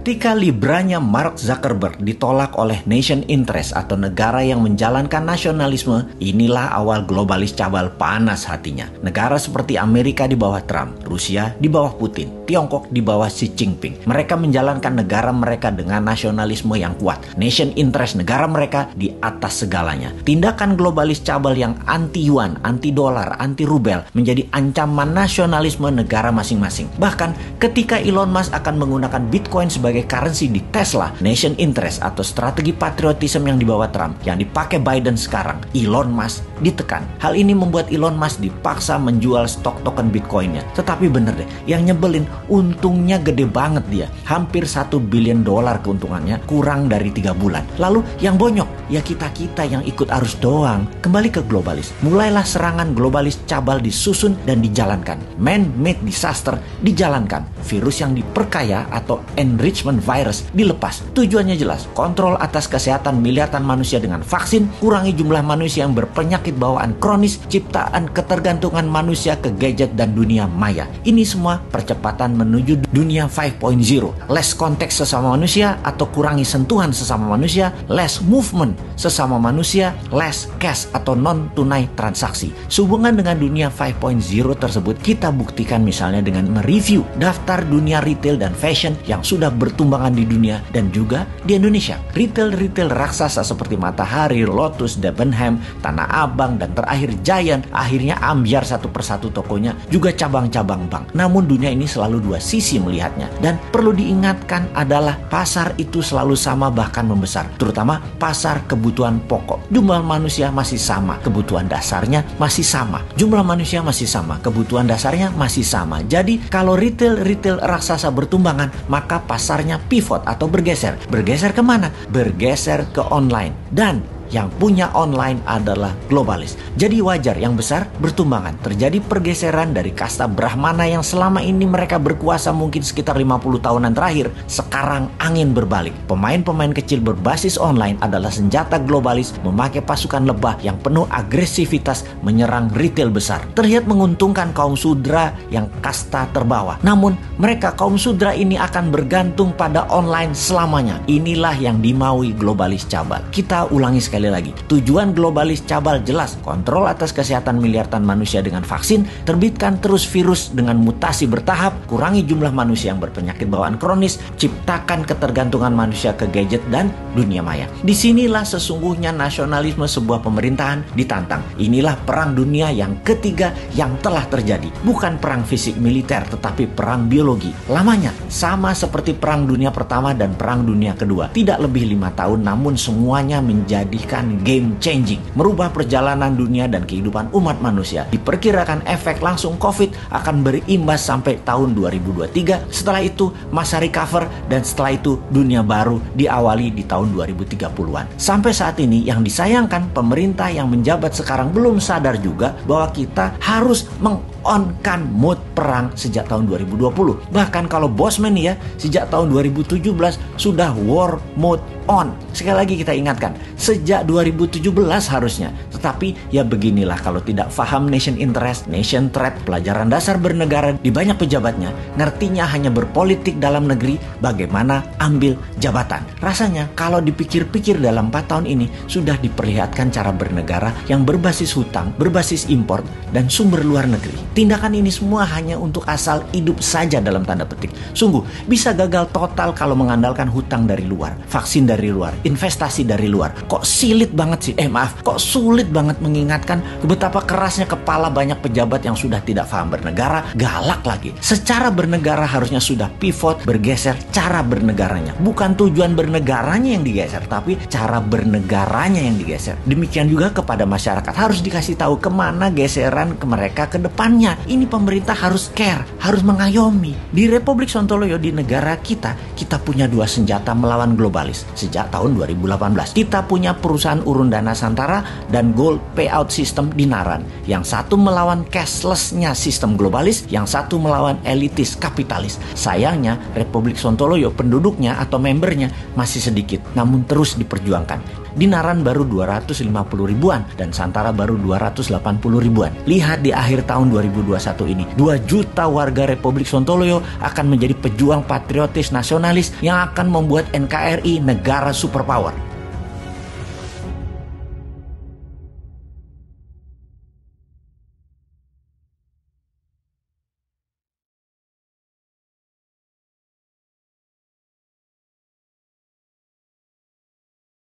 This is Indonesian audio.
Ketika libranya Mark Zuckerberg ditolak oleh nation interest atau negara yang menjalankan nasionalisme, inilah awal globalis cabal panas hatinya. Negara seperti Amerika di bawah Trump, Rusia di bawah Putin, Tiongkok di bawah Xi Jinping. Mereka menjalankan negara mereka dengan nasionalisme yang kuat. Nation interest negara mereka di atas segalanya. Tindakan globalis cabal yang anti-yuan, anti-dolar, anti-rubel menjadi ancaman nasionalisme negara masing-masing. Bahkan ketika Elon Musk akan menggunakan Bitcoin sebagai currency di Tesla, nation interest atau strategi patriotisme yang dibawa Trump, yang dipakai Biden sekarang, Elon Musk ditekan. Hal ini membuat Elon Musk dipaksa menjual stok token Bitcoinnya. Tetapi bener deh, yang nyebelin, untungnya gede banget dia. Hampir $1 billion keuntungannya, kurang dari 3 bulan. Lalu yang bonyok, ya kita-kita yang ikut arus doang. Kembali ke globalis. Mulailah serangan globalis cabal disusun dan dijalankan. Man-made disaster dijalankan. Virus yang diperkaya atau enrichment virus dilepas. Tujuannya jelas, kontrol atas kesehatan miliaran manusia dengan vaksin, kurangi jumlah manusia yang berpenyakit bawaan kronis, ciptaan ketergantungan manusia ke gadget dan dunia maya. Ini semua percepatan menuju dunia 5.0. Less konteks sesama manusia atau kurangi sentuhan sesama manusia, less movement sesama manusia, less cash atau non-tunai transaksi. Sehubungan dengan dunia 5.0 tersebut, kita buktikan misalnya dengan mereview daftar dunia retail dan fashion yang sudah bertumbangan di dunia dan juga di Indonesia. Retail raksasa seperti Matahari, Lotus, Debenham, Tanah Abang, dan terakhir Giant akhirnya ambyar satu persatu tokonya, juga cabang-cabang bank. Namun dunia ini selalu dua sisi melihatnya, dan perlu diingatkan adalah pasar itu selalu sama bahkan membesar, terutama pasar kebutuhan pokok. Jumlah manusia masih sama, kebutuhan dasarnya masih sama. Jumlah manusia masih sama, kebutuhan dasarnya masih sama. Jadi kalau retail raksasa bertumbangan, maka pasarnya pivot atau bergeser. Bergeser kemana? Bergeser ke online. Dan yang punya online adalah globalis. Jadi wajar yang besar bertumbangan. Terjadi pergeseran dari kasta Brahmana yang selama ini mereka berkuasa mungkin sekitar 50 tahunan terakhir. Sekarang angin berbalik. Pemain-pemain kecil berbasis online adalah senjata globalis memakai pasukan lebah yang penuh agresivitas menyerang retail besar. Terlihat menguntungkan kaum sudra yang kasta terbawah. Namun mereka kaum sudra ini akan bergantung pada online selamanya. Inilah yang dimaui globalis cabal. Kita ulangi sekali lagi, tujuan globalis cabal jelas, kontrol atas kesehatan miliaran manusia dengan vaksin, terbitkan terus virus dengan mutasi bertahap, kurangi jumlah manusia yang berpenyakit bawaan kronis, ciptakan ketergantungan manusia ke gadget dan dunia maya. Disinilah sesungguhnya nasionalisme sebuah pemerintahan ditantang. Inilah perang dunia yang ketiga yang telah terjadi. Bukan perang fisik militer, tetapi perang biologi. Lamanya sama seperti perang dunia pertama dan perang dunia kedua. Tidak lebih 5 tahun, namun semuanya menjadi game changing, merubah perjalanan dunia dan kehidupan umat manusia. Diperkirakan efek langsung COVID akan berimbas sampai tahun 2023. Setelah itu masa recover, dan setelah itu dunia baru diawali di tahun 2030-an. Sampai saat ini yang disayangkan, pemerintah yang menjabat sekarang belum sadar juga bahwa kita harus on-kan mode perang sejak tahun 2020. Bahkan kalau Bosman ya, sejak tahun 2017 sudah war mode on. Sekali lagi kita ingatkan, sejak 2017 harusnya. Tetapi ya beginilah kalau tidak paham nation interest, nation threat, pelajaran dasar bernegara di banyak pejabatnya, ngertinya hanya berpolitik dalam negeri, bagaimana ambil jabatan. Rasanya kalau dipikir-pikir dalam 4 tahun ini sudah diperlihatkan cara bernegara yang berbasis hutang, berbasis impor, dan sumber luar negeri. Tindakan ini semua hanya untuk asal hidup saja dalam tanda petik. Sungguh bisa gagal total kalau mengandalkan hutang dari luar, vaksin dari luar, investasi dari luar. Kok sulit banget sih? Kok sulit banget mengingatkan betapa kerasnya kepala banyak pejabat yang sudah tidak paham bernegara, galak lagi. Secara bernegara harusnya sudah pivot, bergeser cara bernegaranya. Bukan tujuan bernegaranya yang digeser, tapi cara bernegaranya yang digeser. Demikian juga kepada masyarakat, harus dikasih tahu kemana geseran ke mereka ke depannya. Ini pemerintah harus care, harus mengayomi. Di Republik Sontoloyo, di negara kita punya 2 senjata melawan globalis sejak tahun 2018. Kita punya perusahaan urun dana Santara dan gold payout system di Naran. Yang satu melawan cashless-nya sistem globalis, yang satu melawan elitis kapitalis. Sayangnya Republik Sontoloyo penduduknya atau membernya masih sedikit, namun terus diperjuangkan. Dinaran baru 250 ribuan dan Santara baru 280 ribuan. Lihat di akhir tahun 2021 ini, 2 juta warga Republik Sontoloyo akan menjadi pejuang patriotis nasionalis yang akan membuat NKRI negara superpower.